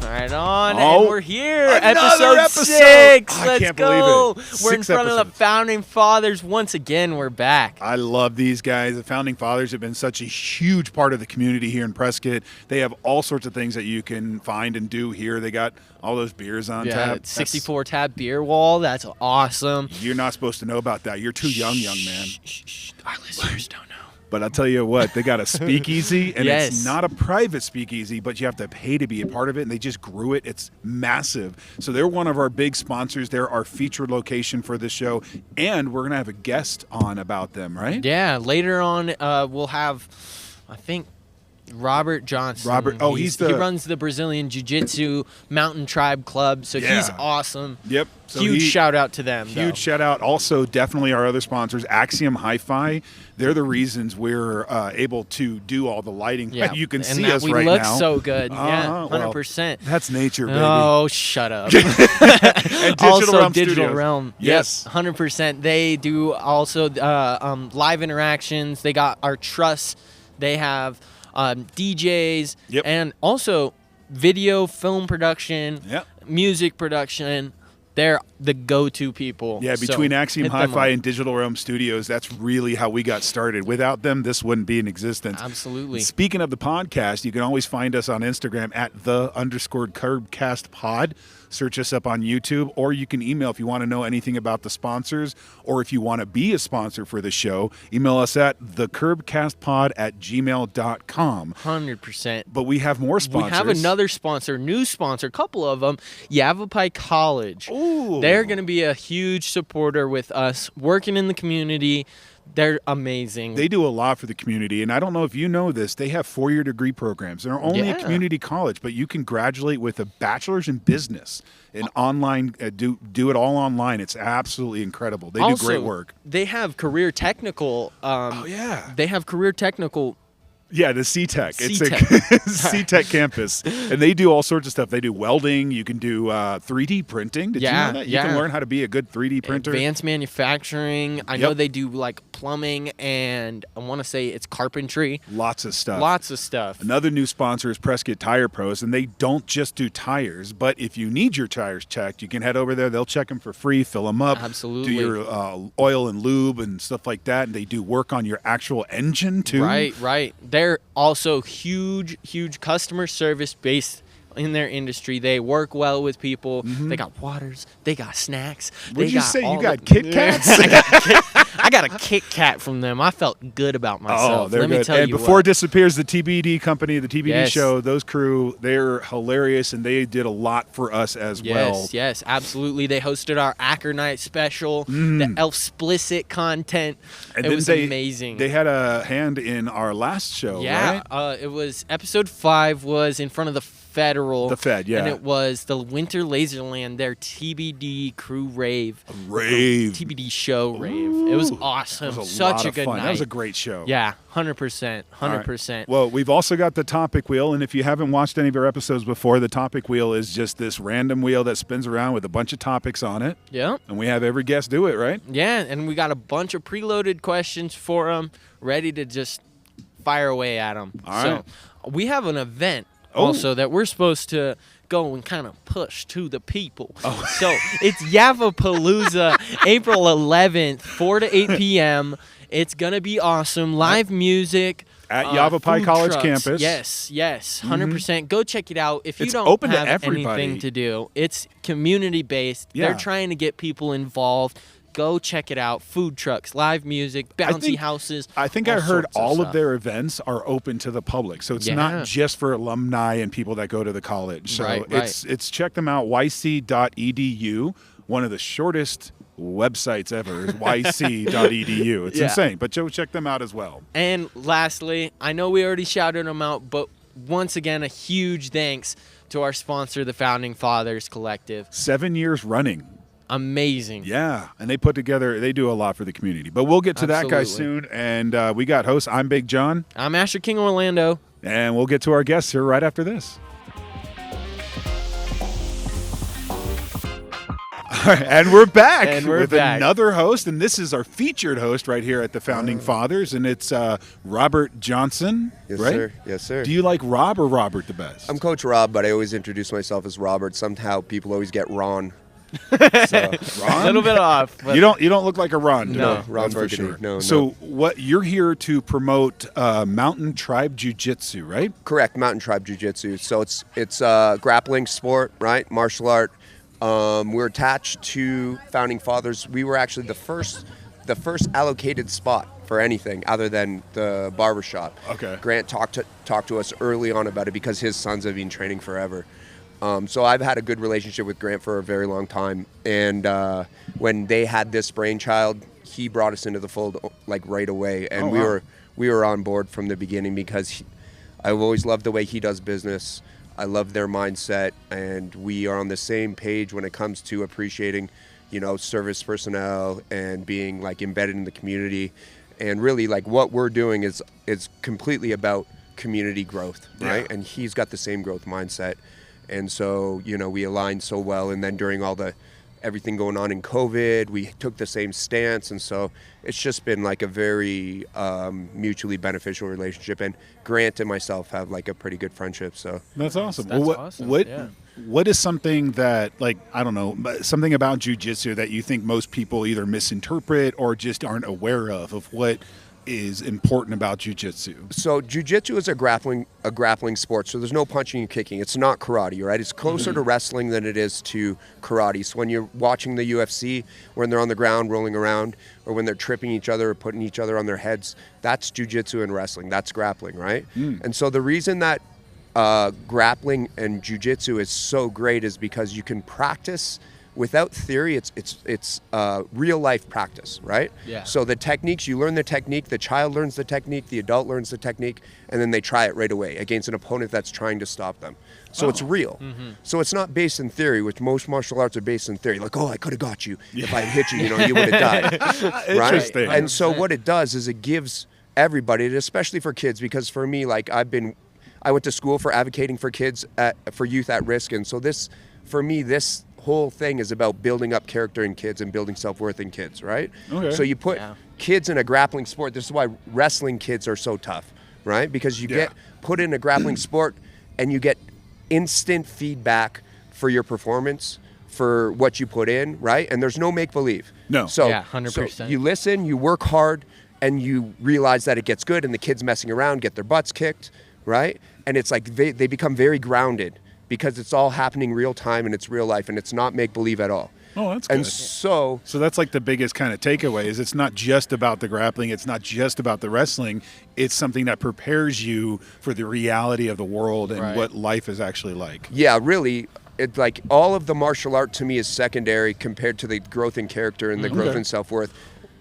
Right on, Oh, and we're here. another Episode 6. I Let's can't go. believe it. We're in 6 front of the episodes. Founding Fathers once again. We're back. I love these guys. The Founding Fathers have been such a huge part of the community here in Prescott. They have all sorts of things that you can find and do here. They got all those beers on tap. 64 tab beer wall. That's awesome. You're not supposed to know about that. You're too young man. Shh. Our listeners don't know. But I'll tell you what, they got a speakeasy, and Yes. it's not a private speakeasy, but you have to pay to be a part of it, and they just grew it. It's massive. So they're one of our big sponsors. They're our featured location for this show, and we're going to have a guest on about them, right? Yeah, later on we'll have, I think, Robert Johnson. He runs the Brazilian Jiu-Jitsu Mountain Tribe Club, so he's awesome. Yep. So Huge shout out to them. Huge shout out. Also, definitely our other sponsors, Axiom Hi-Fi. They're the reasons we're able to do all the lighting. Yeah, You can and see that us we right look now. so good. Yeah, Well, 100%. that's nature, baby. Oh, shut up. And also, Realm Digital Studios. Realm. Yes. Yep, 100%. They do also live interactions. They got our trusts. They have DJs. Yep. And also video, film production, Yep. music production. They're the go-to people. Yeah, between So, Axiom hit them Hi-Fi up. and Digital Realm Studios, that's really how we got started. Without them, this wouldn't be in existence. Absolutely. Speaking of the podcast, you can always find us on Instagram at @the_curbcastpod. Search us up on YouTube, or you can email if you want to know anything about the sponsors, or if you want to be a sponsor for the show, email us at thecurbcastpod@gmail.com. 100%. But we have more sponsors. We have another sponsor, new sponsor, a couple of them, Yavapai College. Ooh. They're going to be a huge supporter with us, working in the community. They're amazing. They do a lot for the community, and I don't know if you know this, they have 4-year degree programs. They're only a community college, but you can graduate with a bachelor's in business and online, do it all online. It's absolutely incredible. They do great work. They have career technical. They have career technical. Yeah, the C-Tech. It's a C-Tech. C-Tech campus, and they do all sorts of stuff. They do welding. You can do 3D printing. Did you know that? You can learn how to be a good 3D printer. Advanced manufacturing. I know they do like plumbing, and I want to say it's carpentry. Lots of stuff. Lots of stuff. Another new sponsor is Prescott Tire Pros, and they don't just do tires, but if you need your tires checked, you can head over there. They'll check them for free, fill them up. Absolutely. Do your oil and lube and stuff like that, and they do work on your actual engine, too. Right. They're also huge customer service based in their industry. They work well with people. Mm-hmm. They got waters. They got snacks. What'd you say? You got Kit Kit Kats? I got a Kit Kat from them. I felt good about myself. They're Let good. me tell and you before what. Disappears, the TBD company, the TBD Yes. show, those crew, they're hilarious, and they did a lot for us as well. Yes, absolutely. They hosted our Acker Night special, the Elf-splicit content. And it then was amazing. They had a hand in our last show, right? It was episode 5 was in front of the Federal. The Fed, yeah. And it was the Winter Laserland, their TBD crew rave. Rave. TBD show rave. It was awesome. That was Such a good fun. night. That was a great show. Yeah, 100%. 100%. Right. Well, we've also got the topic wheel, and if you haven't watched any of our episodes before, the topic wheel is just this random wheel that spins around with a bunch of topics on it, Yeah. and we have every guest do it, right? Yeah, and we got a bunch of preloaded questions for them, ready to just fire away at them. All right. So we have an event also that we're supposed to go and kind of push to the people. So it's Yavapalooza, April 11th, 4 to 8 p.m. It's going to be awesome. Live music. At Yavapai food College trucks. campus. Yes, 100%. Go check it out. If you It's don't open to have everybody. anything to do, it's community-based. Yeah. They're trying to get people involved. Go check it out. Food trucks, live music, bouncy houses. I think I heard sorts all of stuff. their events are open to the public, so it's Yeah. not just for alumni and people that go to the college. So Right. it's check them out, yc.edu. One of the shortest websites ever is yc.edu. It's Yeah. insane, but Joe, check them out as well. And lastly, I know we already shouted them out, but once again, a huge thanks to our sponsor, the Founding Fathers Collective. 7 years running. Amazing. Yeah, and they do a lot for the community. But we'll get to that guy soon, and we got hosts. I'm Big Jon. I'm Asher King Orlando. And we'll get to our guests here right after this. right, and we're back with another host, and this is our featured host right here at the Founding Fathers, and it's Robert Johnson. Yes, right? sir. Yes, sir. Do you like Rob or Robert the best? I'm Coach Rob, but I always introduce myself as Robert. Somehow people always get Ron. So, Ron? A little bit off. But You don't look like a Ron. No, Ron that's for Burgundy. sure. No. So what you're here to promote Mountain Tribe Jiu-Jitsu, right? Correct, Mountain Tribe Jiu-Jitsu. So it's grappling sport, right? Martial art. We're attached to Founding Fathers. We were actually the first allocated spot for anything other than the barbershop. Okay. Grant talked to us early on about it because his sons have been training forever. So I've had a good relationship with Grant for a very long time. And when they had this brainchild, he brought us into the fold like right away. And we were on board from the beginning because I've always loved the way he does business. I love their mindset, and we are on the same page when it comes to appreciating, service personnel and being like embedded in the community. And really, like, what we're doing is completely about community growth, right? Yeah. And he's got the same growth mindset. And so, we aligned so well. And then during everything going on in COVID, we took the same stance. And so it's just been like a very mutually beneficial relationship. And Grant and myself have like a pretty good friendship. So That's awesome. That's Well, awesome. what is something that, like, I don't know, something about jiu-jitsu that you think most people either misinterpret or just aren't aware of what is important about jiu-jitsu? So jiu-jitsu is a grappling sport. So there's no punching and kicking. It's not karate, right? It's closer to wrestling than it is to karate. So when you're watching the UFC, when they're on the ground rolling around, or when they're tripping each other or putting each other on their heads, that's jiu-jitsu and wrestling. That's grappling, right? And so the reason that grappling and jiu-jitsu is so great is because you can practice without theory. It's real life practice, right? Yeah. So the techniques, you learn the technique, the child learns the technique, the adult learns the technique, and then they try it right away against an opponent that's trying to stop them. So it's real. So it's not based in theory, which most martial arts are based in theory. Like, oh, I could have got you. If I had hit you, you would have died. Right? Interesting. And so what it does is it gives everybody, especially for kids, because for me, like, I went to school for advocating for kids, for youth at risk. And so this whole thing is about building up character in kids and building self-worth in kids, right? Okay. So you put kids in a grappling sport. This is why wrestling kids are so tough, right? Because you get put in a grappling sport and you get instant feedback for your performance, for what you put in, right? And there's no make-believe. No. So, 100%. so you listen, you work hard, and you realize that it gets good, and the kids messing around get their butts kicked, right? And it's like they become very grounded because it's all happening real time and it's real life and it's not make-believe at all. Oh, that's good. And so that's like the biggest kind of takeaway is it's not just about the grappling. It's not just about the wrestling. It's something that prepares you for the reality of the world and what life is actually like. yeah, really, it, like, all of the martial art to me is secondary compared to the growth in character and the growth in self-worth.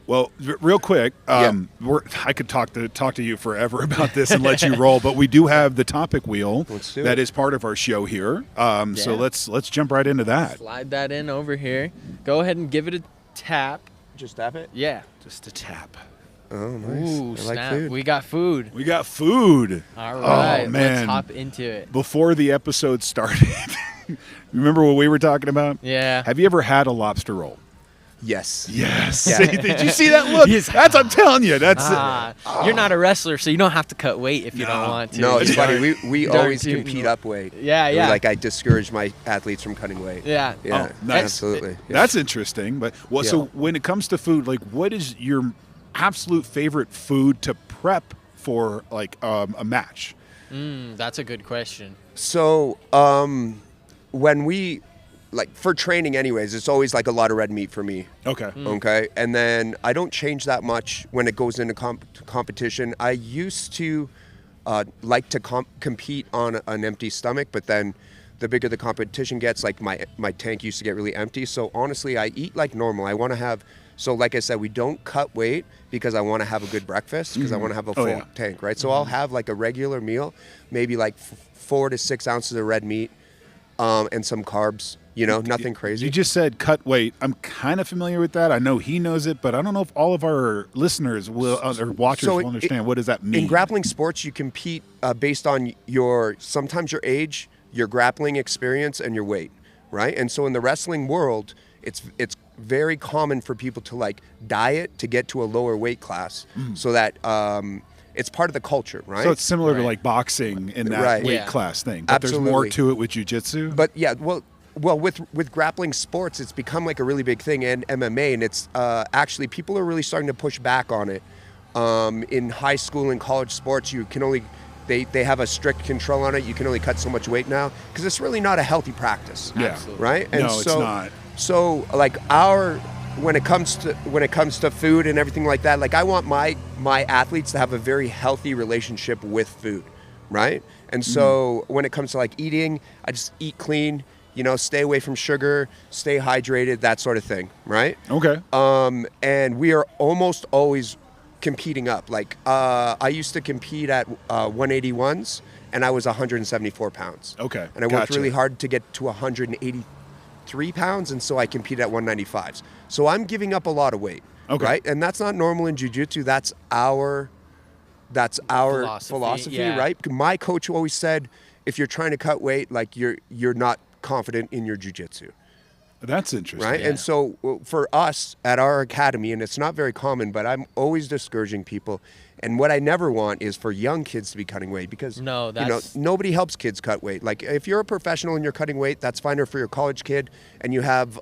Well, real quick, I could talk to you forever about this and let you roll, but we do have the topic wheel that is part of our show here. So let's jump right into that. Slide that in over here. Go ahead and give it a tap. Just tap it? Yeah. Just a tap. Oh, nice. Ooh, I like snap. food. We got food. We got food. All right. Oh, man. Let's hop into it. Before the episode started, remember what we were talking about? Yeah. Have you ever had a lobster roll? Yes. Yes. Yeah. Did you see that look? Yes. That's, I'm telling you, that's You're not a wrestler, so you don't have to cut weight if you don't want to. No, it's You funny. don't- We don't always do- compete up weight. Yeah, yeah. Like, I discourage my athletes from cutting weight. Yeah. Yeah, nice. absolutely. Yeah. That's interesting. But so when it comes to food, like, what is your absolute favorite food to prep for, like, a match? That's a good question. So when we, like, for training anyways, it's always like a lot of red meat for me. Okay. Okay. And then I don't change that much when it goes into competition. I used to like to compete on an empty stomach, but then the bigger the competition gets, like, my tank used to get really empty. So honestly, I eat like normal. I want to have, so like I said, we don't cut weight because I want to have a good breakfast, because I want to have a full tank, right? So I'll have like a regular meal, maybe like 4 to 6 ounces of red meat and some carbs. Nothing crazy. You just said cut weight. I'm kind of familiar with that. I know he knows it, but I don't know if all of our listeners will, or watchers will understand. What does that mean? In grappling sports, you compete based on sometimes your age, your grappling experience, and your weight, right? And so in the wrestling world, it's very common for people to like diet to get to a lower weight class, so that it's part of the culture, right? So it's similar to like boxing in that weight class thing, but there's more to it with jiu-jitsu. But yeah, well, with grappling sports, it's become like a really big thing, and MMA, and it's actually people are really starting to push back on it. In high school and college sports, you can only they have a strict control on it. You can only cut so much weight now because it's really not a healthy practice. Yeah, Absolutely. Right. And no, it's not. So like when it comes to food and everything like that, like I want my athletes to have a very healthy relationship with food, right? And so when it comes to like eating, I just eat clean, stay away from sugar, stay hydrated, that sort of thing, right? Okay. And we are almost always competing up. Like I used to compete at 181s, and I was 174 pounds. Okay. And I worked really hard to get to 183 pounds, and so I competed at 195s. So I'm giving up a lot of weight, right? And that's not normal in jiu-jitsu. That's our philosophy, right? My coach always said, if you're trying to cut weight, like you're not confident in your jiu-jitsu. That's interesting. Right? Yeah. And so for us at our academy, and it's not very common, but I'm always discouraging people. And what I never want is for young kids to be cutting weight, because nobody helps kids cut weight. Like if you're a professional and you're cutting weight, that's fine. Or for your college kid and you have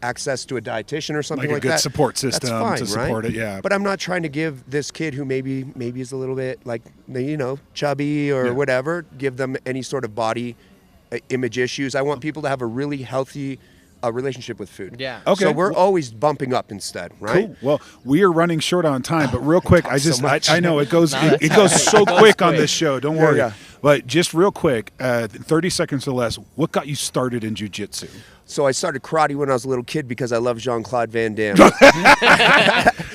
access to a dietitian or something like that. Like a good support system that's fine, to support it, yeah. But I'm not trying to give this kid who maybe is a little bit like, chubby or whatever, give them any sort of body image issues. I want people to have a really healthy relationship with food. Yeah. Okay. So we're always bumping up instead, right? Cool. Well, we are running short on time, but real quick, I know it goes it goes right. so It goes quick on quick. this show. Don't worry. Yeah. But just real quick, 30 seconds or less. What got you started in jiu-jitsu? So I started karate when I was a little kid because I love Jean-Claude Van Damme.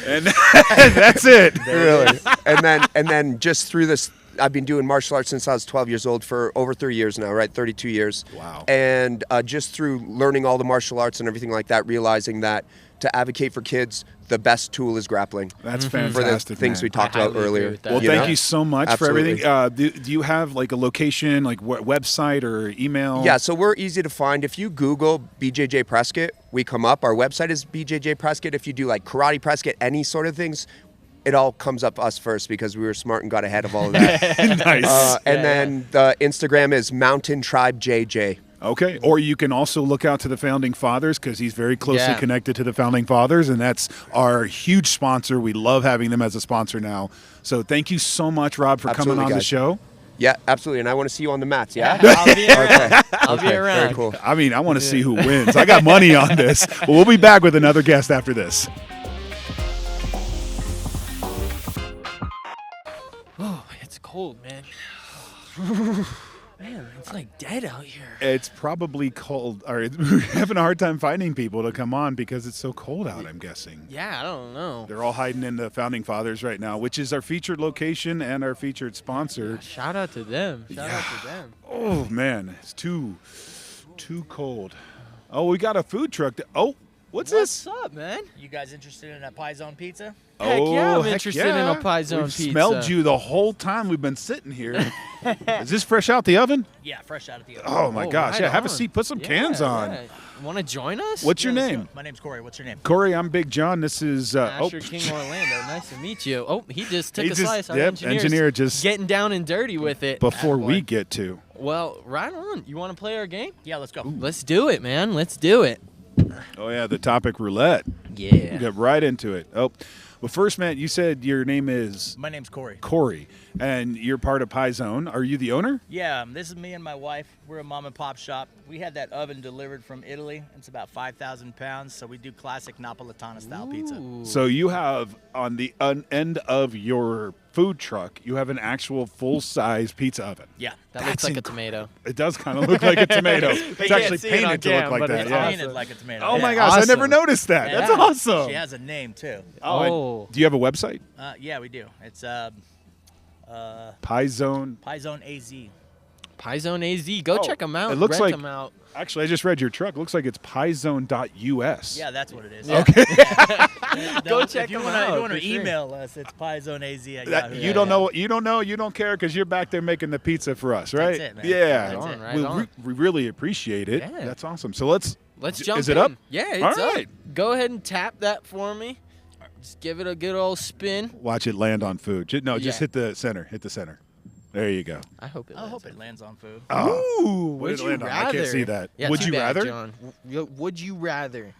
And that's it. Really. And then just through this, I've been doing martial arts since I was 12 years old for over 30 years now, right? 32 years. Wow. And just through learning all the martial arts and everything like that, realizing that to advocate for kids, the best tool is grappling. That's For the fantastic. things we talked I about highly agree earlier. with that. Well, thank you so much Absolutely. for everything. Do you have like a location, like website or email? Yeah, so we're easy to find. If you Google BJJ Prescott, we come up. Our website is BJJ Prescott. If you do like karate Prescott, any sort of things, it all comes up us first because we were smart and got ahead of all of that. Nice. Then the Instagram is Mountain Tribe JJ. Okay. Or you can also look out to the Founding Fathers because he's very closely connected to the Founding Fathers, and that's our huge sponsor. We love having them as a sponsor now. So thank you so much, Rob, for coming on the show. Yeah, absolutely. And I want to see you on the mats, yeah? I'll be around. I'll be Very around. cool. I mean, I want to see who wins. I got money on this. But we'll be back with another guest after this. Oh, it's cold, man. Man, it's like dead out here. It's probably cold. Or we're having a hard time finding people to come on because it's so cold out, I'm guessing. Yeah, I don't know. They're all hiding in the Founding Fathers right now, which is our featured location and our featured sponsor. Shout out to them. Shout out to them. Oh, man. It's too cold. Oh, we got a food truck. What's this? What's up, man? You guys interested in a PieZone pizza? Heck yeah, I'm heck interested in a PieZone We've pizza. smelled you the whole time we've been sitting here. Is this fresh out the oven? Yeah, fresh out of the oven. Oh, my gosh. right Yeah, have a on. seat. Put some cans on. Yeah. Want to join us? What's your Let's do name? it. My name's Corey. What's your name? Corey, I'm Big John. This is... Asher King Orlando. Nice to meet you. Oh, he just took He a just- slice. Our yep, engineer's engineer just- getting down and dirty with it. Before we Attaboy. get to... Well, right on. You want to play our game? Yeah, let's go. Let's do it, man. Let's do it. Oh, yeah, the topic roulette. We'll Yeah. get right into it. Oh, well, first, Matt, you said your name is My name's Corey. Corey, and you're part of PieZone. Are you the owner? Yeah, this is me and my wife. We're a mom and pop shop. We had that oven delivered from Italy. It's about 5,000 pounds, so we do classic Napolitana style pizza. Ooh. So you have on the end of your food truck, you have an actual full-size pizza oven. Yeah. That That's looks like a inc- tomato. It does kind of look like a tomato. It's can't actually see it on painted to look cam, like but that. It's Yeah. painted like a tomato. Oh yeah. my gosh, I never Awesome. noticed that. That's Yeah. awesome. She has a name too. Oh. Do you have a website? Yeah, we do. It's PieZone. PieZone AZ. PieZone AZ. Go Oh, check them out. it looks Rent like- them out. Actually, I just read your truck. It looks like it's piezone.us. Yeah, that's what it is. Okay. Go check if you them wanna, out, If you want for to sure. email us, it's PieZone AZ at That, Yahoo. you don't know. You don't know. You don't care because you're back there making the pizza for us, right? it, man. Yeah. That's it. Right we, on. we really appreciate it. Yeah. That's awesome. So let's Let's jump Is it up? Yeah, it's All right. up. Go ahead and tap that for me. Just give it a good old spin. Watch it land on food. Just Yeah. hit the center. Hit the center. There you go. I hope it I lands. hope it lands on food. Oh, Would what did it you land on? rather? I can't see that. Yeah, Would too you bad, rather? John. Would you rather?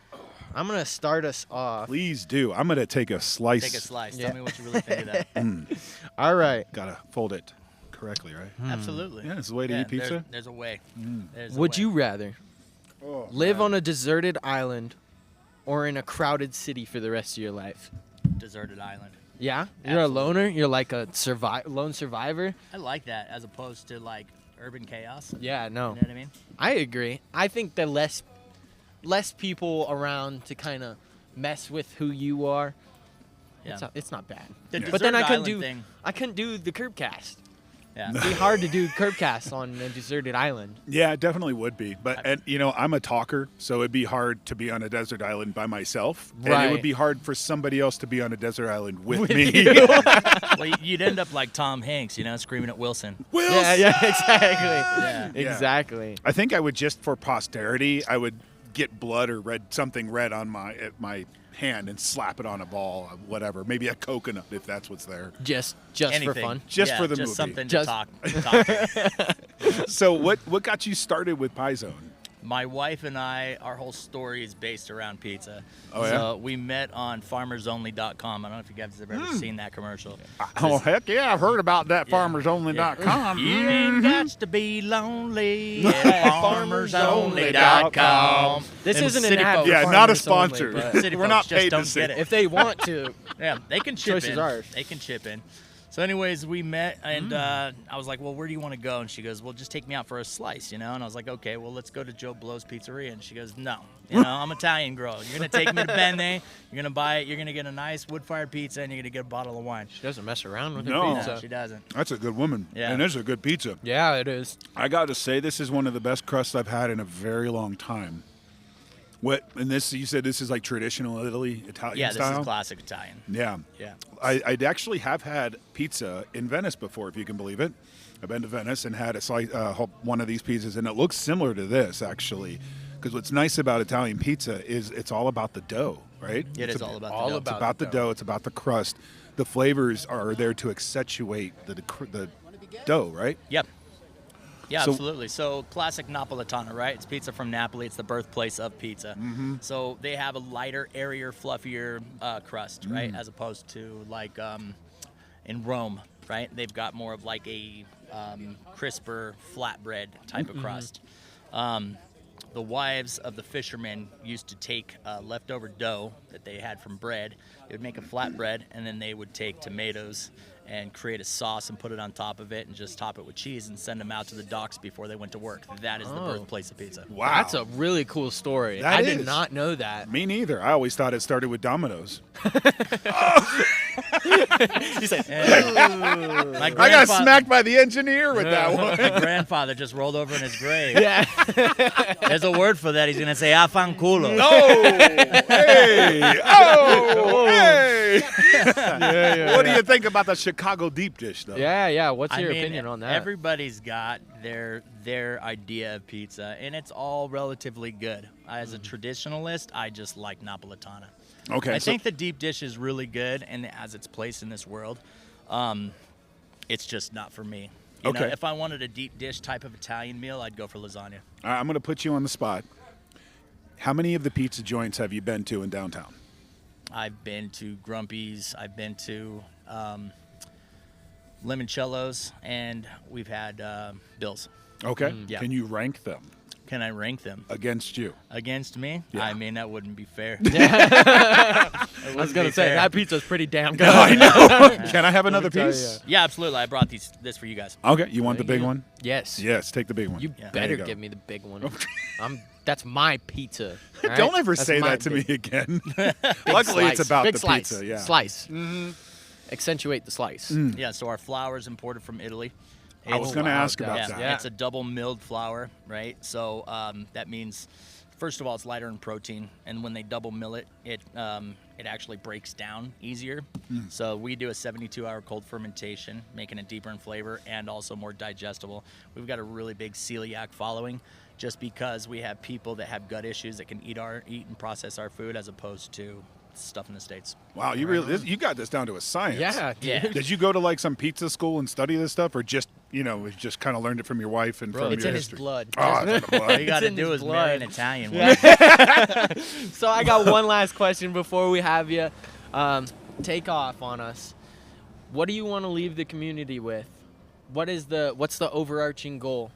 I'm going to start us off. Please do. I'm going to take a slice. Take a slice. Yeah. Tell me what you really think of that. All right. Got to fold it correctly, right? Absolutely. Yeah, it's the way to eat pizza. There's a way. There's a Would way. you rather Oh, live on a deserted island or in a crowded city for the rest of your life? Deserted island. Yeah? You're Absolutely. a loner? You're like a lone survivor? I like that as opposed to like urban chaos. Yeah, You no. know what I mean? I agree. I think that less people around to kind of mess with who you are. Yeah. It's not bad. The But then deserted island I couldn't do the curb cast. Yeah. It'd be hard to do curb casts on a deserted island. Yeah, it definitely would be. But and I'm a talker, so it'd be hard to be on a desert island by myself, and it Right. would be hard for somebody else to be on a desert island with me. Well, you'd end up like Tom Hanks, screaming at Wilson. Yeah, exactly. Yeah. Exactly. I think I would just for posterity, I would get blood or something red on my hand and slap it on a ball, whatever. Maybe a coconut if that's what's there. Just Anything. for fun. Just Yeah, for the just movie. something Just- to talk. So what got you started with PieZone? My wife and I, our whole story is based around pizza. Oh, yeah? So we met on farmersonly.com. I don't know if you guys have ever seen that commercial. Oh heck yeah, I've heard about that. FarmersOnly.com. You ain't got to be lonely at farmersonly.com. This Them isn't an city ad folks- for Yeah, not a farmers only, sponsor. but City We're folks not just paid to don't say get it. it. if they want to, Yeah, they can chip Choice in. is ours. They can chip in. So, anyways, we met, and I was like, "Well, where do you want to go?" And she goes, "Well, just take me out for a slice, And I was like, "Okay, well, let's go to Joe Blow's Pizzeria." And she goes, "No, I'm Italian girl. You're gonna take me to Bene. You're gonna buy it. You're gonna get a nice wood-fired pizza, and you're gonna get a bottle of wine." she doesn't mess around with No. her No, pizza. she doesn't. That's a good woman. Yeah. And it's a good pizza. Yeah, it is. I got to say, this is one of the best crusts I've had in a very long time. And this, you said this is like traditional Italian Yeah, style? this is classic Italian. Yeah. Yeah. I'd actually have had pizza in Venice before, if you can believe it. I've been to Venice and had a slice, one of these pizzas, and it looks similar to this, actually. Because what's nice about Italian pizza is it's all about the dough, right? It It's is all about the all dough. It's about the dough. It's about the crust. The flavors are there to accentuate the dough, right? Yep. Yeah, So- absolutely. So classic Napolitana, right? It's pizza from Napoli. It's the birthplace of pizza. Mm-hmm. So they have a lighter, airier, fluffier crust, right? As opposed to like in Rome, right? They've got more of like a crisper flatbread type of crust. The wives of the fishermen used to take leftover dough that they had from bread. They would make a flatbread, and then they would take tomatoes and create a sauce and put it on top of it and just top it with cheese and send them out to the docks before they went to work. That is the birthplace of pizza. Wow. That's a really cool story. That I is. did not know that. Me neither. I always thought it started with Domino's. He said, My I got grandfa- smacked by the engineer with that one. My grandfather just rolled over in his grave. yeah. There's a word for that. He's going to say, "Afanculo." Oh, hey! Oh, hey! What do you think about the Chicago deep dish, though? Yeah. What's I your mean, opinion on that? Everybody's got their idea of pizza, and it's all relatively good. As a traditionalist, I just like Napolitana. Okay. I so- think the deep dish is really good, and has its place in this world. It's just not for me. You know, Okay. if I wanted a deep dish type of Italian meal, I'd go for lasagna. All right, I'm going to put you on the spot. How many of the pizza joints have you been to in downtown? I've been to Grumpy's. I've been to Limoncello's, and we've had Bill's. Okay. yeah. Can you rank them Can I rank them against you? against me? Yeah. I mean, that wouldn't be fair. I was gonna say fair. that pizza's pretty damn good. I know. Can I have another tell piece? Yeah, absolutely. I brought this for you guys. Okay. You want the big one? Yes. Yes. Take the big one. You Yeah. There better you go. give me the big one. That's my pizza. all right? Don't ever That's say my that to big- me again. big Luckily, it's slice. about big the slice. pizza. Yeah. Slice. Accentuate the slice. Yeah, so our flour is imported from Italy. I was Oh, going to wow, ask about that's- that. yeah. It's a double milled flour, right? So that means, first of all, it's lighter in protein, and when they double mill it, it actually breaks down easier. So we do a 72-hour cold fermentation, making it deeper in flavor and also more digestible. We've got a really big celiac following, just because we have people that have gut issues that can eat and process our food, as opposed to stuff in the States. Wow, you you got this down to a science. Yeah, Yeah. Did you go to like some pizza school and study this stuff, or just just kind of learned it from your wife and from it's your in his history? blood. Oh, it's in the All blood. you got to in do his is marry an blood. Italian woman. So I got one last question before we have you take off on us. What do you want to leave the community with? What's the overarching goal?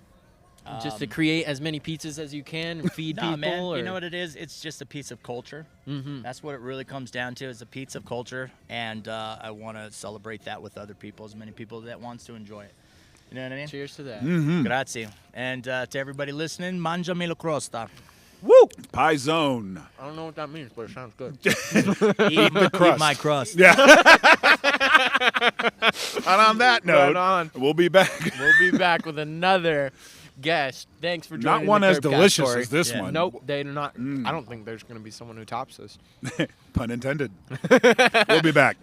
Just to create as many pizzas as you can and feed people? Man, or? you know what it is? It's just a piece of culture. Mm-hmm. That's what it really comes down to, is a piece of culture, and I want to celebrate that with other people, as many people that wants to enjoy it. You know what I mean? Cheers to that. Grazie. And to everybody listening, mangiami la crosta. Woo! PieZone. I don't know what that means, but it sounds good. Eat crust. my crust. Yeah. And on that note, Right on. we'll be back. We'll be back with another guest. Thanks for joining Not one the as Curbcast delicious story. as this Yeah. one. Nope, they're not. I don't think there's going to be someone who tops us. Pun intended. We'll be back.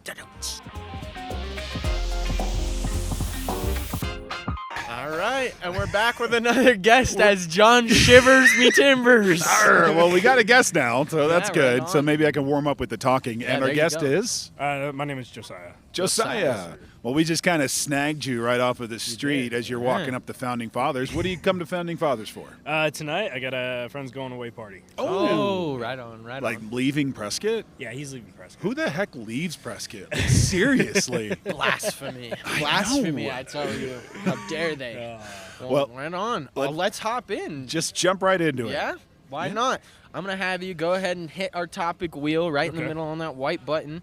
All right, and we're back with another guest as John shivers me timbers. Arr, well, we got a guest now, so that's Yeah, good. right So on. maybe I can warm up with the talking. And there our you guest go. is My name is Josiah. Josiah. Well, we just kind of snagged you right off of the street as you're walking up the Founding Fathers. What do you come to Founding Fathers for? Tonight, I got a friend's going away party. Oh, right on, right Like on. leaving Prescott? Yeah, he's leaving Prescott. Who the heck leaves Prescott? Like, seriously. Blasphemy. I Blasphemy, know. I tell you. How dare they? Well, right on. Let's hop in. Just jump right into it. Yeah? Why Yeah. not? I'm going to have you go ahead and hit our topic wheel right in the Okay. middle on that white button,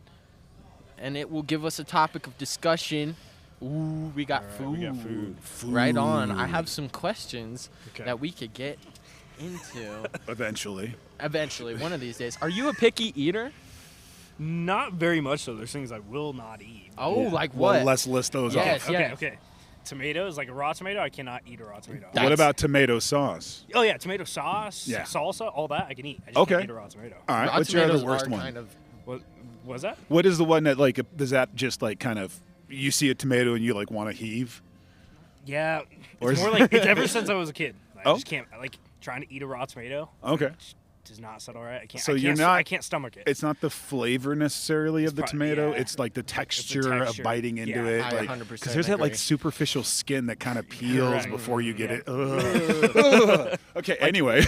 and it will give us a topic of discussion. Ooh, we got All food. right, we got food. Right on. I have some questions Okay. that we could get into Eventually. eventually, one of these days. Are you a picky eater? Not very much so. There's things I will not eat. Oh, Yeah. like what? Well, let's list those Yes. off. Okay. Tomatoes, like a raw tomato, I cannot eat a raw tomato. That- What about tomato sauce? Oh yeah, tomato sauce, Yeah. salsa, all that I can eat. I just Okay. can't eat a raw tomato. All right. Raw What's your other tomatoes worst are one? kind of What was that? What is the one that, like, does that just, like, kind of, you see a tomato and you, like, want to heave? Yeah, Or it's is- more like it's ever since I was a kid. I Oh. just can't like trying to eat a raw tomato. Okay. Does not settle right. I can't. So I you're can't, not- I can't stomach it. It's not the flavor necessarily of the tomato. yeah. It's like the texture of texture. biting into Yeah. it. I like, 100% there's that like agree. superficial skin that kind of peels Correct. before you get Yeah. it. Ugh. Okay. Anyway.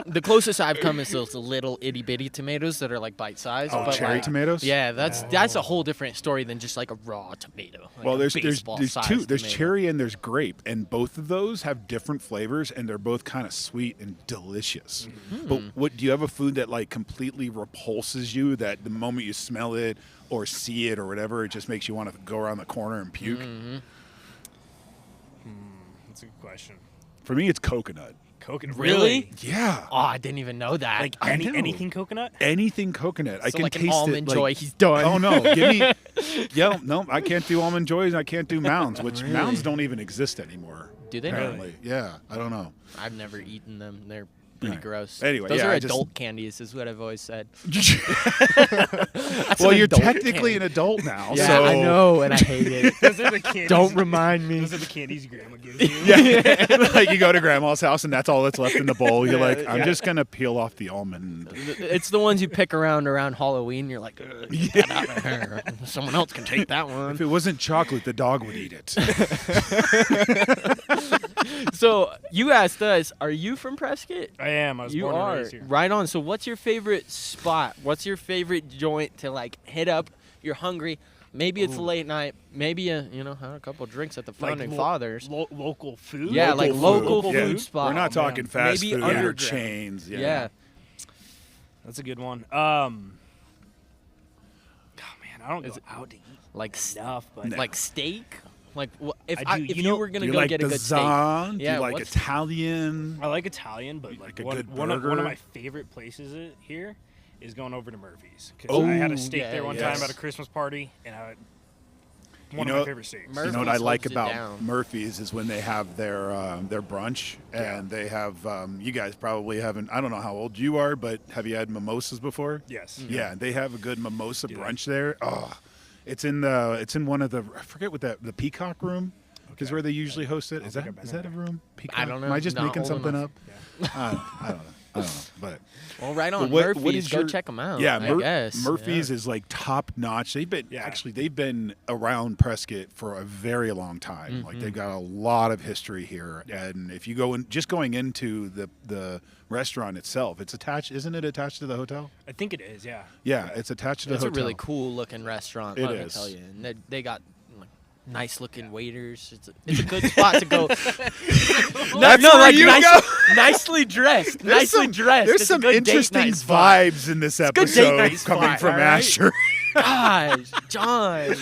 the closest I've come is those little itty bitty tomatoes that are like bite sized. Oh, but cherry like, tomatoes? Yeah, that's a whole different story than just like a raw tomato. Like Well, a there's baseball-sized two. There's tomato. cherry and there's grape, and both of those have different flavors, and they're both kind of sweet and delicious. But what do you have a food that like completely repulses you? That the moment you smell it or see it or whatever, it just makes you want to go around the corner and puke. That's a good question. For me, it's coconut. Coconut. Really? Yeah. Oh, I didn't even know that. Like I know. anything coconut? Anything coconut. I so can like taste an almond it. joy, Like, he's done. oh no, give me. Yeah, no, I can't do almond joys. I can't do mounds, which Really? mounds don't even exist anymore. Do they? Apparently, yeah. I don't know. I've never eaten them. They're pretty Right. gross. Anyway, those yeah, are I just- adult candies, is what I've always said. Well, an you're adult technically candy. an adult now, Yeah, so I know, and I hate it. Those are the candies. Don't remind me. Those are the candies your grandma gives you. Yeah, like you go to grandma's house and that's all that's left in the bowl. You're like, I'm yeah. just gonna peel off the almond. It's the ones you pick around Halloween. You're like, get that out of here. Someone else can take that If one. it wasn't chocolate, the dog would eat it. So you asked us, are you from Prescott? I am. I was You born and are raised here. right on. So what's your favorite spot? What's your favorite joint to like hit up? You're hungry. Maybe it's late night. Maybe you had a couple drinks at the Founding Fathers. Local food. Yeah, like local Yeah. food spot. We're not talking fast Maybe food or underground. chains. Yeah. That's a good one. God, man, I don't go out to eat Like enough, but like steak. Like if I do. if You you know- were gonna Do you go like get a the good steak. zon? Do Yeah, you like what's- Italian? I like Italian, but Like like a one, good one of burger? my favorite places here is going over to Murphy's. 'Cause Oh, I had a steak yeah, there one yes. time at a Christmas party, and one of my favorite steaks. You know what I Murphy's like holds it about down. Murphy's is when they have their brunch, and they have you guys probably haven't. I don't know how old you are, but have you had mimosas before? Yes. Yeah, they have a good mimosa brunch there. Oh, it's in one of the, I forget what the Peacock Room is where they usually host it. Is that a room? Peacock? I don't know. Am I just Not making old something enough. up? I don't know. But Well, right on. what Murphy's, is go your- check them out. yeah, I guess. Murphy's Yeah. is like top notch. They've been Yeah. actually they've been around Prescott for a very long time. Like they've got a lot of history here. And if you go in, just going into the restaurant itself, it's attached. Isn't it attached to the hotel? I think it is. Yeah. Yeah, it's attached to the It's a hotel. really cool looking restaurant. It let me is. tell you. And they got like nice looking waiters. It's a good spot to go. That's where you go. Nicely dressed. Nicely dressed. There's It's some a good date interesting night spot. vibes in this good date episode night coming spot, from all right? Asher. Gosh, John.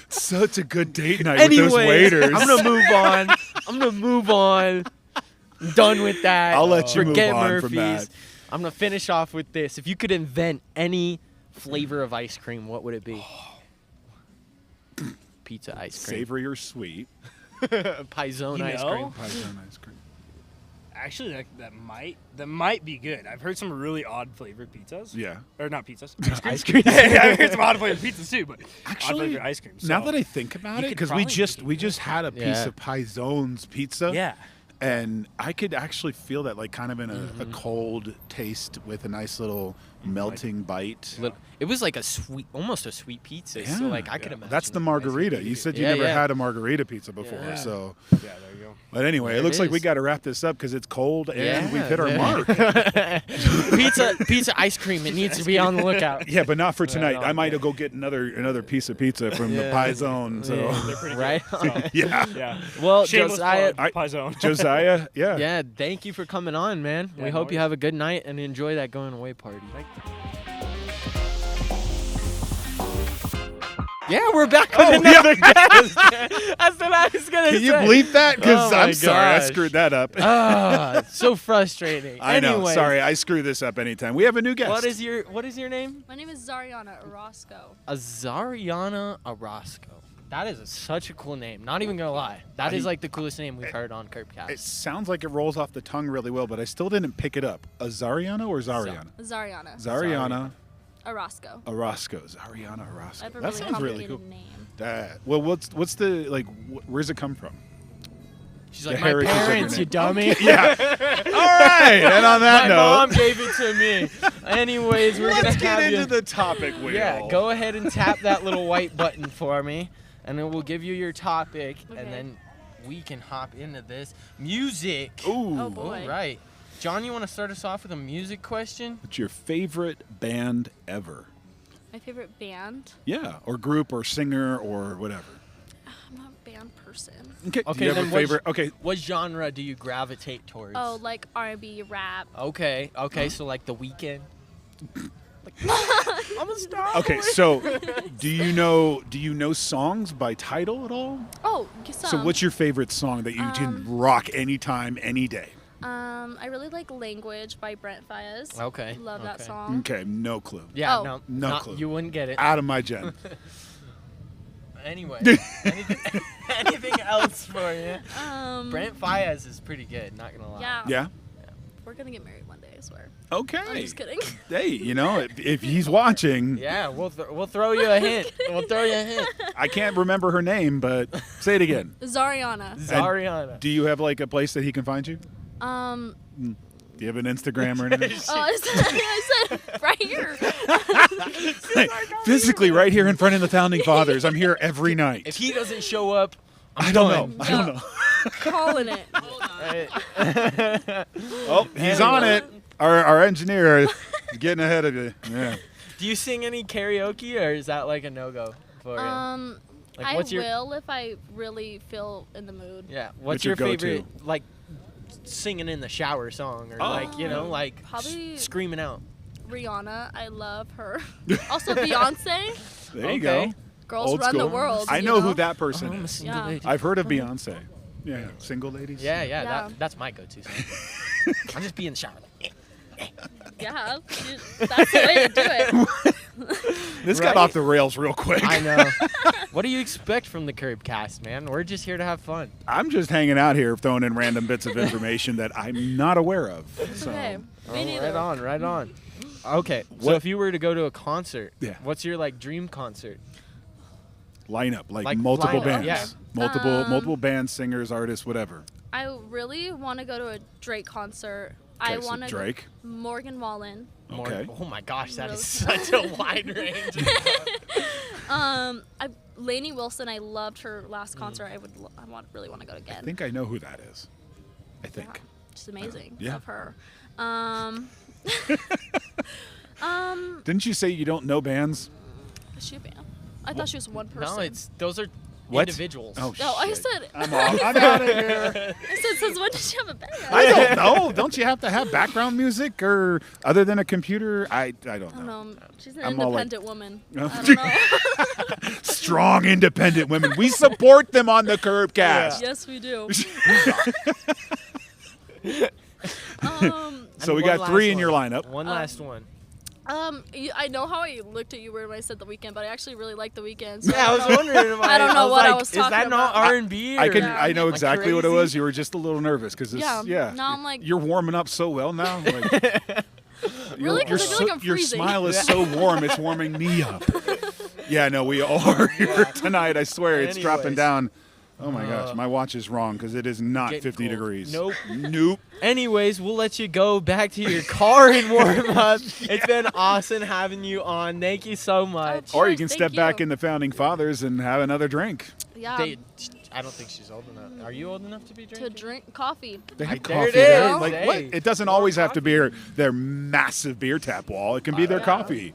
Such a good date night Anyway, with those waiters. I'm gonna move on. I'm done with that. I'll let you move Forget on Murphy's. from that. I'm gonna finish off with this. If you could invent any flavor of ice cream, what would it be? Pizza ice cream. Savory or sweet? PieZone You ice know? cream. PieZone ice cream. Actually, that might be good. I've heard some really odd flavored pizzas. Yeah. Or not pizzas. Ice cream. yeah, I've heard some odd flavored pizzas too, but odd Actually, flavored ice cream. now So, that I think about you it, could because probably we make it just had a piece Yeah. of PieZone's pizza. yeah. And I could actually feel that, like, kind of in a cold taste with a nice little melting bite. It was like almost a sweet pizza. So like I could imagine. That's the it. margarita. You said you Yeah, never yeah. had a margarita pizza before, Yeah. so. Yeah, there you go. But anyway, There it looks it like we is. got to wrap this up because it's cold and Yeah, we've hit our yeah. mark. pizza ice cream. It needs to be on the lookout. Yeah, but not for tonight. no, I might go get another piece of pizza from the Yeah. PieZone. So They're pretty Right? good. yeah, Yeah. Well, Shameless Josiah. plug, PieZone. Josiah. Yeah. Yeah, thank you for coming on, man. Yeah, We no hope you worries. have a good night and enjoy that going away party. Yeah, we're back with another guest. That's what I was gonna Can say. you bleep that? Because Oh my I'm sorry, I gosh. screwed that up. Ah, so frustrating. I know. Anyways, Sorry, I screw this up anytime. We have a new guest. What is your name? My name is Zariana Orozco. Azariana Orozco. That is such a cool name. Not even gonna lie. That is like the coolest name we've heard on Curbcast. It sounds like it rolls off the tongue really well, but I still didn't pick it up. Azariana or Zariana? Zariana Zariana Orozco. Orozco. Zariana Orozco. I have a That really sounds really complicated cool. name. Well, what's the like? Where's it come from? She's like, the my heritage of your parents, name." you dummy. Yeah. All right. And on that My note, mom gave it to me. Anyways, we're let's gonna get have into you. the topic wheel. Yeah, go ahead and tap that little white button for me, and then we'll give you your topic, Okay. and then we can hop into this music. Ooh. Oh, boy. All right, John, you want to start us off with a music question? What's your favorite band ever? My favorite band. Yeah, or group, or singer, or whatever. I'm not a band person. Okay. Do Okay, you have then a what's- favorite? Okay. What genre do you gravitate towards? Oh, like R&B, rap. Okay, so like The Weeknd. I'm a star. Okay. So, do you know songs by title at all? Oh, some. So, what's your favorite song that you can rock anytime, any day? I really like Language by Brent Faiyaz. Okay. Love that okay. song. Okay, no clue. Yeah, Oh. no, No not- clue. You wouldn't get it. Out of my gen. Anyway, anything else for you? Brent Faiyaz is pretty good. Not gonna lie. Yeah. Yeah. We're gonna get married one day, I swear. Okay. I'm just kidding. Hey, if he's watching, Yeah, we'll throw you a hint. We'll throw you a hint. I can't remember her name, but say it again. Zariana. Zariana. Do you have like a place that he can find you? Um. Do you have an Instagram or anything? Oh, I said right here. Physically, right here in front of the founding fathers. I'm here every night. If he doesn't show up, I don't done. know. I don't know. Calling it. Right. Oh, he's on it. Our engineer is getting ahead of you. Yeah. Do you sing any karaoke, or is that like a no-go for you? Like, I what's your- will if I really feel in the mood. Yeah. What's What's your your go-to? favorite, like, singing in the shower song, or like Probably- screaming out? Rihanna, I love her. Also Beyonce, There you Okay. go. girls Old run the school. world. I you know who that person I'm a is. single Yeah. lady. I've heard of Beyonce. Yeah, single ladies. Yeah, Yeah. that's my go-to song. I'll just be in the shower. Yeah, that's the way to do it. This Right? got off the rails real quick. I know. What do you expect from the Curbcast, man? We're just here to have fun. I'm just hanging out here throwing in random bits of information that I'm not aware of. It's So, okay. Me Oh, neither. right on. Okay, so What- if you were to go to a concert, Yeah. what's your like dream concert? lineup, like Like multiple lineup, bands. yeah. Multiple bands, singers, artists, whatever. I really want to go to a Drake concert. Okay, I so want to Drake. Morgan Wallen. Okay. Oh my gosh, that is Really? such a wide range. Lainey Wilson. I loved her last concert. Really want to go again. I think I know who that is. I think. Yeah, she's amazing. Yeah. Love her. Didn't you say you don't know bands? Is she a band? I thought she was one person. No, those are What? individuals. Oh, No, I shit. said. I'm off. I'm out of here. I said, since when did she have a band? I don't know. Don't you have to have background music or other than a computer? I don't I don't know. know. She's an I'm all like- independent woman. Oh. I don't know. Strong, independent women. We support them on the Curbcast. Yes, we do. So And we one got 3 last in your one. lineup. One last one. I know how I looked at you when I said The Weeknd, but I actually really like The Weeknd. So Yeah, I was wondering. I don't know what I like, was is that talking not about. R&B? I can. Yeah. I know Like exactly what it crazy? was. You were just a little nervous because Yeah. Now I'm like- you're warming up so well now. Like, Really? 'Cause I feel like I'm your freezing. smile is so warm, it's warming me up. Yeah, no, we all are here tonight. I swear, it's dropping Anyways. down. Oh my gosh, my watch is wrong because it is not Getting 50 cold. degrees. Nope. Nope. Anyways, we'll let you go back to your car and warm up. It's been awesome having you on. Thank you so much. Or you course, can thank step back you. in the Founding Fathers and have another drink. Yeah. I don't think she's old enough. Are you old enough to be To drinking? drink coffee. They have There it coffee there. is. Like, Hey. what? It doesn't always have to be their massive beer tap wall. It can be their coffee.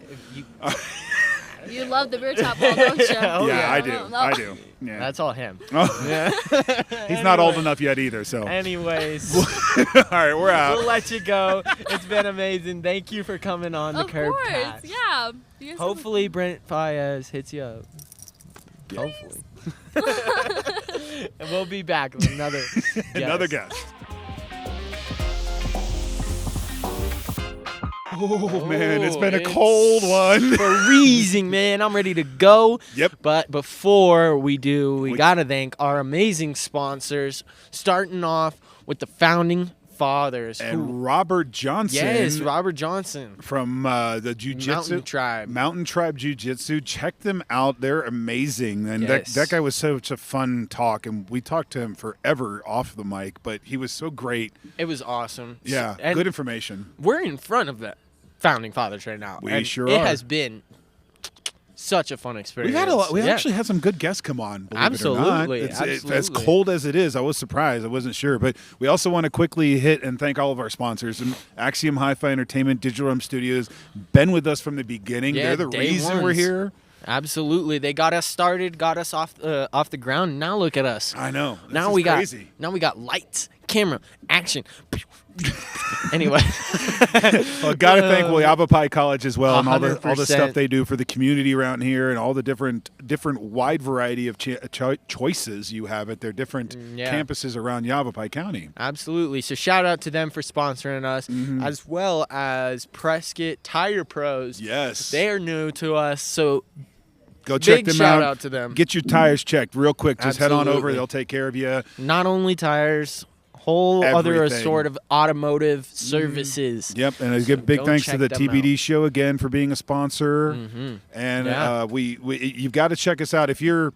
You love the beer tap wall, don't you? Oh, yeah, yeah. I do. No. I do. Yeah. That's all him. Oh, Yeah. he's not old enough yet either. So, all Anyways, right, we're out. we'll let you go. It's been amazing. Thank you for coming on the Of Curb course. Cast. Yeah. You guys Hopefully Brent Faez hits you up. Hopefully. And we'll be back with another Another guest. guest. Oh man, it's been a it's cold one. Freezing, man. I'm ready to go. Yep. But before we do, we We- got to thank our amazing sponsors, starting off with the Founding Fathers. who, And Robert Johnson. yes, Robert Johnson. from the Jiu-Jitsu Mountain Tribe. Mountain Tribe Jiu-Jitsu. Check them out. They're amazing. And Yes. that guy was such a fun talk. And we talked to him forever off the mic, but he was so great. It was awesome. Yeah, And good information. we're in front of the Founding Fathers right now. We and sure it are. has been such a fun experience. We had a lot. We Yeah. actually had some good guests come on. Believe Absolutely, it or not. As absolutely. cold as it is, I was surprised. I wasn't sure, but we also want to quickly hit and thank all of our sponsors: Axiom Hi-Fi Entertainment, Digital Realm Studios. Been with us from the beginning. Yeah, They're the day reason we're ones. here. Absolutely. They got us started, got us off the ground. Now look at us. I know. This Now is we crazy. got lights, camera, action. Anyway, Well, got to thank Yavapai College as well, and all the 100%. stuff they do for the community around here, and all the different wide variety of choices you have at their different Yeah. campuses around Yavapai County. absolutely. So shout out to them for sponsoring us, Mm-hmm. as well as Prescott Tire Pros. Yes, They are new to us, so go check big them shout out. out to them. Get your tires checked real quick. Just head on over; Absolutely. they'll take care of you. Not only tires, whole other Everything. assorted of automotive services. Yep, and a good big go thanks to check the them TBD show again for being a sponsor. Mhm. And Yeah. you've got to check us out if you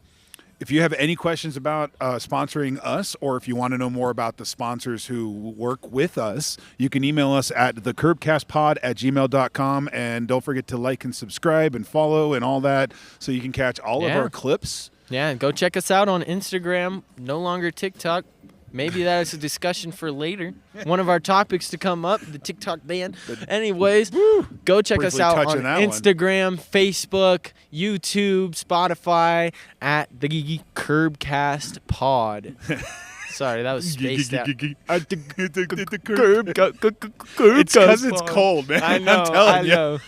have any questions about sponsoring us, or if you want to know more about the sponsors who work with us, you can email us at thecurbcastpod@gmail.com. And don't forget to like and subscribe and follow and all that, so you can catch all of Yeah. our clips. Yeah, and go check us out on Instagram. No longer TikTok. Maybe that is a discussion for later. One of our topics to come up, the TikTok ban. Anyways, go check us Briefly out touching on that one. Instagram, Facebook, YouTube, Spotify at the Curbcast Pod. Sorry, that was spaced out. At the It's because it's cold, man. I know, I'm telling I you. know.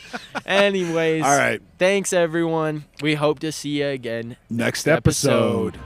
Anyways, All right, thanks everyone. We hope to see you again next episode.